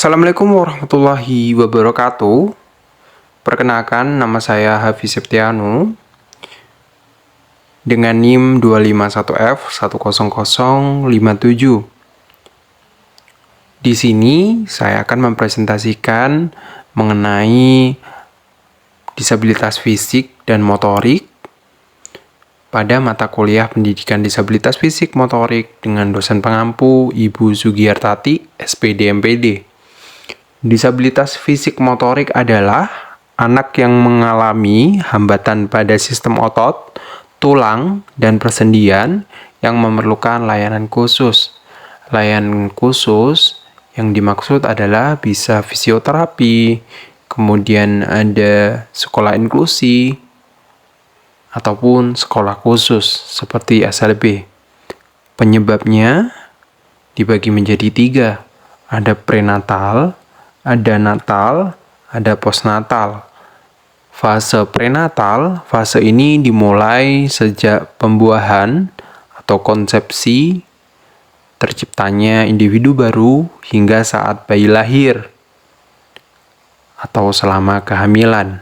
Assalamualaikum warahmatullahi wabarakatuh. Perkenalkan, nama saya Hafiz Septianu dengan NIM 251F10057. Di sini saya akan mempresentasikan mengenai disabilitas fisik dan motorik pada mata kuliah Pendidikan Disabilitas Fisik Motorik dengan dosen pengampu Ibu Sugiyartati, SPD MPD. Disabilitas fisik motorik adalah anak yang mengalami hambatan pada sistem otot, tulang, dan persendian yang memerlukan layanan khusus. Layanan khusus yang dimaksud adalah bisa fisioterapi, kemudian ada sekolah inklusi, ataupun sekolah khusus seperti SLB. Penyebabnya dibagi menjadi 3. Ada prenatal, ada natal, ada postnatal. Fase prenatal, fase ini dimulai sejak pembuahan atau konsepsi, terciptanya individu baru hingga saat bayi lahir atau selama kehamilan.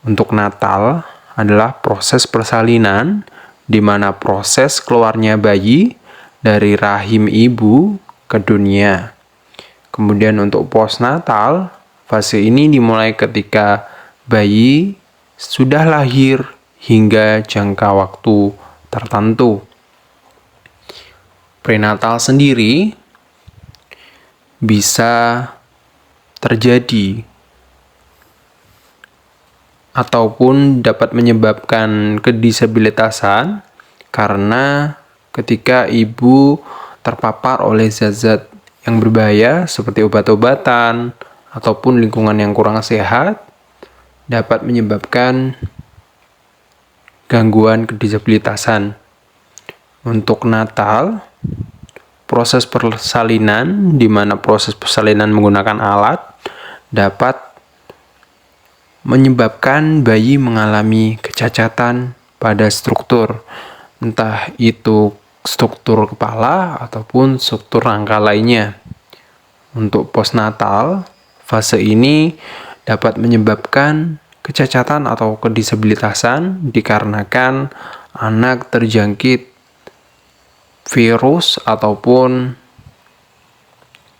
Untuk natal adalah proses persalinan di mana proses keluarnya bayi dari rahim ibu ke dunia. Kemudian untuk postnatal, fase ini dimulai ketika bayi sudah lahir hingga jangka waktu tertentu. Prenatal sendiri bisa terjadi ataupun dapat menyebabkan kedisabilitasan karena ketika ibu terpapar oleh zat-zat yang berbahaya seperti obat-obatan ataupun lingkungan yang kurang sehat dapat menyebabkan gangguan kedisabilitasan. Untuk natal, proses persalinan di mana proses persalinan menggunakan alat dapat menyebabkan bayi mengalami kecacatan pada struktur, entah itu struktur kepala ataupun struktur rangka lainnya. Untuk postnatal, fase ini dapat menyebabkan kecacatan atau kedisabilitasan dikarenakan anak terjangkit virus ataupun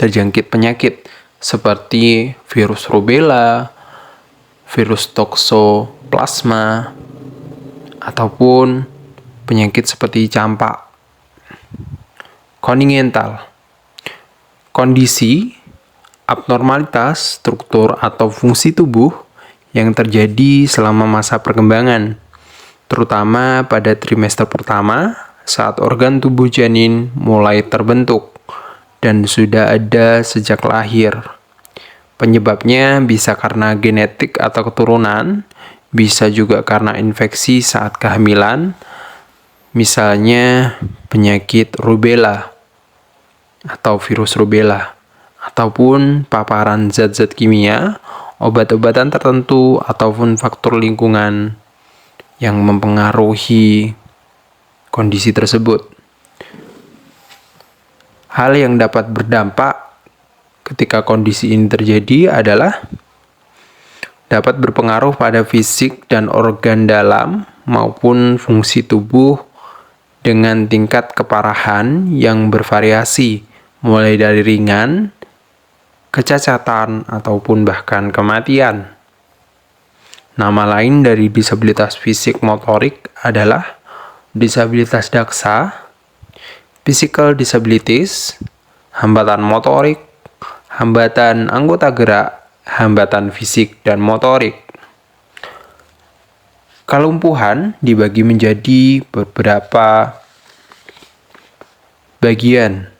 terjangkit penyakit seperti virus rubella, virus toksoplasma, ataupun penyakit seperti campak. Kongenital, kondisi abnormalitas struktur atau fungsi tubuh yang terjadi selama masa perkembangan, terutama pada trimester pertama saat organ tubuh janin mulai terbentuk dan sudah ada sejak lahir. Penyebabnya bisa karena genetik atau keturunan, bisa juga karena infeksi saat kehamilan, misalnya penyakit rubella atau virus rubella, ataupun paparan zat-zat kimia, obat-obatan tertentu, ataupun faktor lingkungan yang mempengaruhi kondisi tersebut. Hal yang dapat berdampak ketika kondisi ini terjadi adalah dapat berpengaruh pada fisik dan organ dalam maupun fungsi tubuh dengan tingkat keparahan yang bervariasi, mulai dari ringan, kecacatan, ataupun bahkan kematian. Nama lain dari disabilitas fisik motorik adalah disabilitas daksa, physical disabilities, hambatan motorik, hambatan anggota gerak, hambatan fisik dan motorik. Kelumpuhan dibagi menjadi beberapa bagian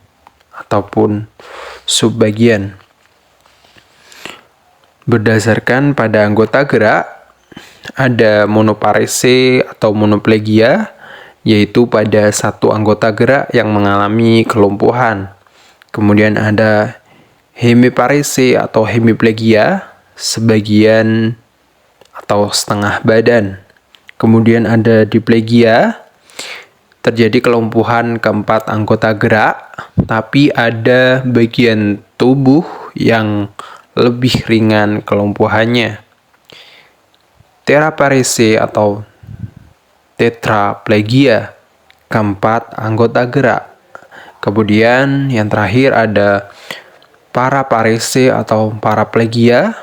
ataupun subbagian. Berdasarkan pada anggota gerak, ada monoparese atau monoplegia, yaitu pada satu anggota gerak yang mengalami kelumpuhan. Kemudian ada hemiparese atau hemiplegia, sebagian atau setengah badan. Kemudian ada diplegia, terjadi kelumpuhan keempat anggota gerak, tapi ada bagian tubuh yang lebih ringan kelumpuhannya. Tetraparese atau tetraplegia, keempat anggota gerak. Kemudian yang terakhir ada paraparese atau paraplegia,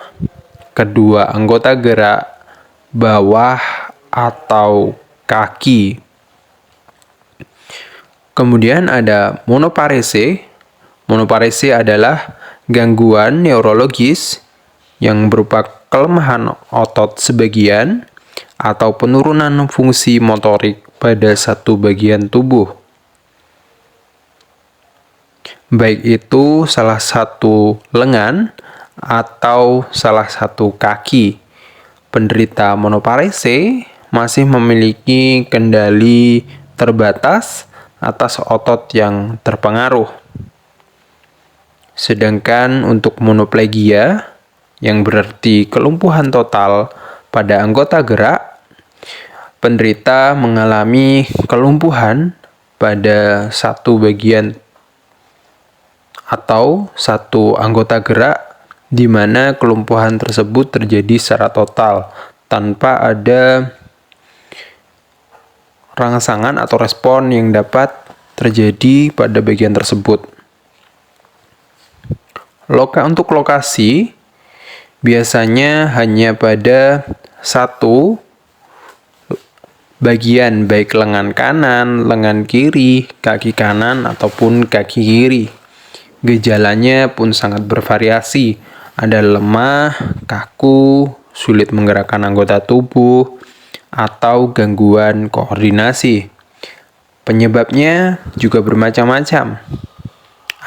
kedua anggota gerak bawah atau kaki. Kemudian ada monoparese. Monoparese adalah gangguan neurologis yang berupa kelemahan otot sebagian atau penurunan fungsi motorik pada satu bagian tubuh. Baik itu salah satu lengan atau salah satu kaki. Penderita monoparese masih memiliki kendali terbatas atas otot yang terpengaruh. Sedangkan untuk monoplegia, yang berarti kelumpuhan total pada anggota gerak, penderita mengalami kelumpuhan pada satu bagian atau satu anggota gerak di mana kelumpuhan tersebut terjadi secara total tanpa ada rangsangan atau respon yang dapat terjadi pada bagian tersebut. Untuk lokasi, biasanya hanya pada satu bagian, baik lengan kanan, lengan kiri, kaki kanan, ataupun kaki kiri. Gejalanya pun sangat bervariasi. Ada lemah, kaku, sulit menggerakkan anggota tubuh, atau gangguan koordinasi. Penyebabnya juga bermacam-macam.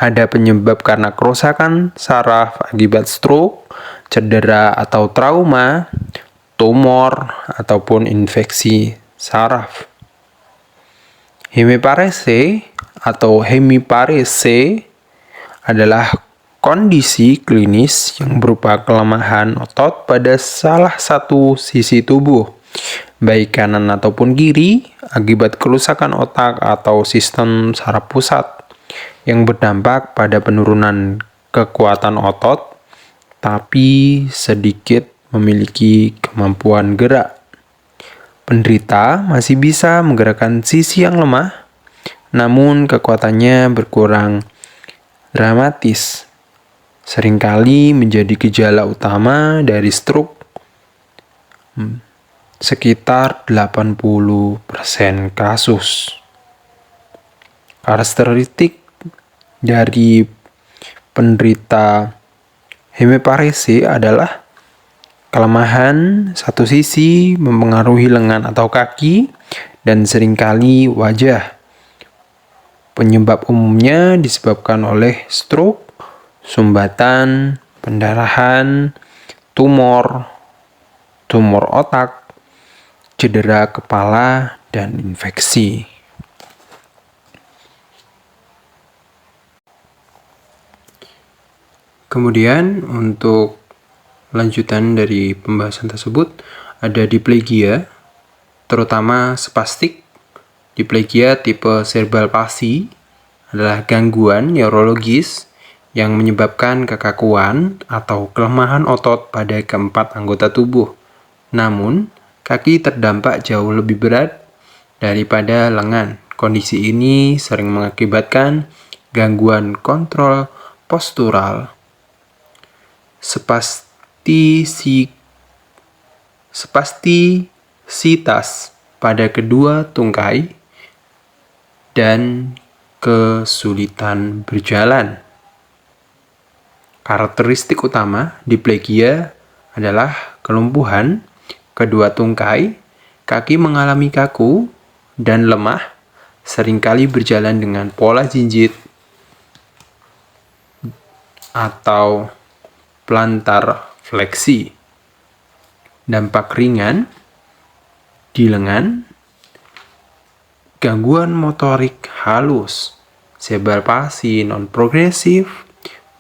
Ada penyebab karena kerusakan saraf akibat stroke, cedera atau trauma, tumor, ataupun infeksi saraf. Hemiparese atau hemiparese adalah kondisi klinis yang berupa kelemahan otot pada salah satu sisi tubuh, baik kanan ataupun kiri, akibat kerusakan otak atau sistem saraf pusat, yang berdampak pada penurunan kekuatan otot, tapi sedikit memiliki kemampuan gerak. Penderita masih bisa menggerakkan sisi yang lemah, namun kekuatannya berkurang dramatis. Seringkali menjadi gejala utama dari stroke. Sekitar 80% kasus. Karakteristik dari penderita hemiparese adalah kelemahan satu sisi mempengaruhi lengan atau kaki dan seringkali wajah. Penyebab umumnya disebabkan oleh stroke, sumbatan, pendarahan, tumor otak, cedera kepala, dan infeksi. Kemudian untuk lanjutan dari pembahasan tersebut ada diplegia, terutama spastik. Diplegia tipe cerebral palsy adalah gangguan neurologis yang menyebabkan kekakuan atau kelemahan otot pada keempat anggota tubuh. Namun, kaki terdampak jauh lebih berat daripada lengan. Kondisi ini sering mengakibatkan gangguan kontrol postural, spastisitas pada kedua tungkai, dan kesulitan berjalan. Karakteristik utama diplegia adalah kelumpuhan kedua tungkai, kaki mengalami kaku dan lemah, seringkali berjalan dengan pola jinjit atau plantar fleksi. Dampak ringan di lengan, gangguan motorik halus, cerebral palsy non-progresif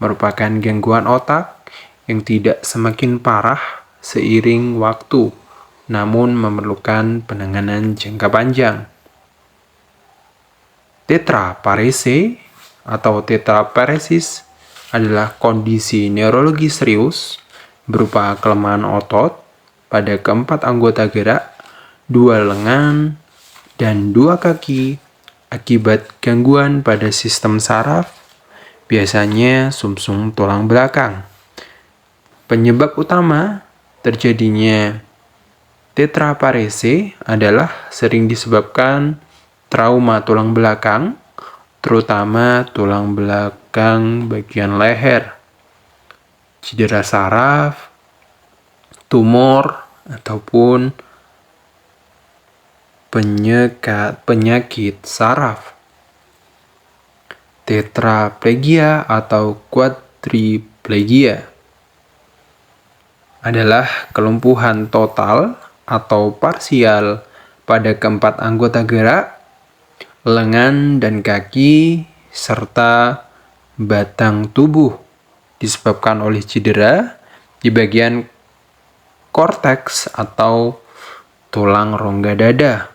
merupakan gangguan otak yang tidak semakin parah seiring waktu, namun memerlukan penanganan jangka panjang. Tetraparese atau tetraparesis adalah kondisi neurologi serius berupa kelemahan otot pada keempat anggota gerak, 2 lengan, dan 2 kaki akibat gangguan pada sistem saraf, biasanya sumsum tulang belakang. Penyebab utama terjadinya tetraparese adalah sering disebabkan trauma tulang belakang, terutama tulang belakang bagian leher, cedera saraf, tumor, ataupun penyakit saraf. Tetraplegia atau quadriplegia adalah kelumpuhan total atau parsial pada keempat anggota gerak, lengan dan kaki, serta batang tubuh disebabkan oleh cedera di bagian korteks atau tulang rongga dada,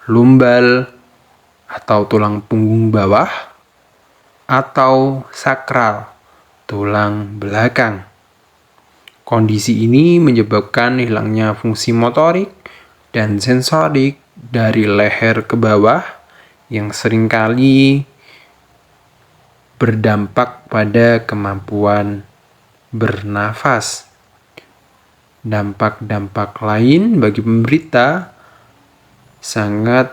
lumbal atau tulang punggung bawah, atau sakral, tulang belakang. Kondisi ini menyebabkan hilangnya fungsi motorik dan sensorik dari leher ke bawah yang seringkali berdampak pada kemampuan bernafas. Dampak-dampak lain bagi penderita sangat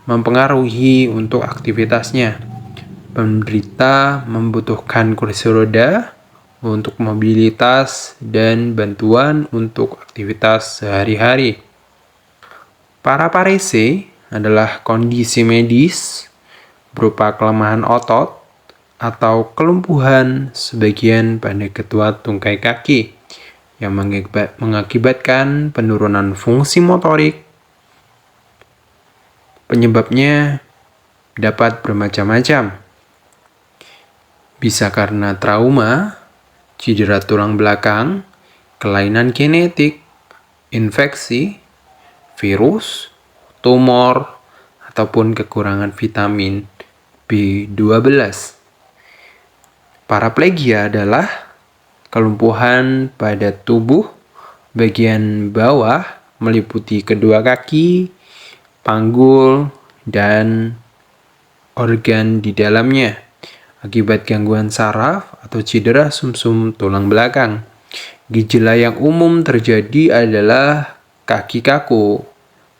mempengaruhi untuk aktivitasnya. Penderita membutuhkan kursi roda untuk mobilitas dan bantuan untuk aktivitas sehari-hari. Paraparese adalah kondisi medis berupa kelemahan otot atau kelumpuhan sebagian pada ketua tungkai kaki yang mengakibatkan penurunan fungsi motorik. Penyebabnya dapat bermacam-macam. Bisa karena trauma, cedera tulang belakang, kelainan genetik, infeksi, virus, tumor, ataupun kekurangan vitamin B12. Paraplegia adalah kelumpuhan pada tubuh bagian bawah meliputi kedua kaki, panggul, dan organ di dalamnya akibat gangguan saraf atau cedera sumsum tulang belakang. Gejala yang umum terjadi adalah kaki kaku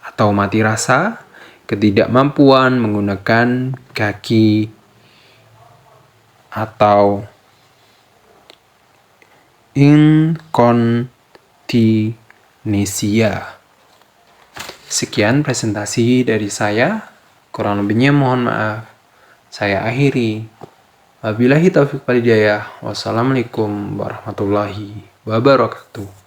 atau mati rasa, ketidakmampuan menggunakan kaki, atau inkontinesia. Sekian presentasi dari saya, kurang lebihnya mohon maaf. Saya akhiri. Wabillahi taufiq wal hidayah. Wassalamualaikum warahmatullahi wabarakatuh.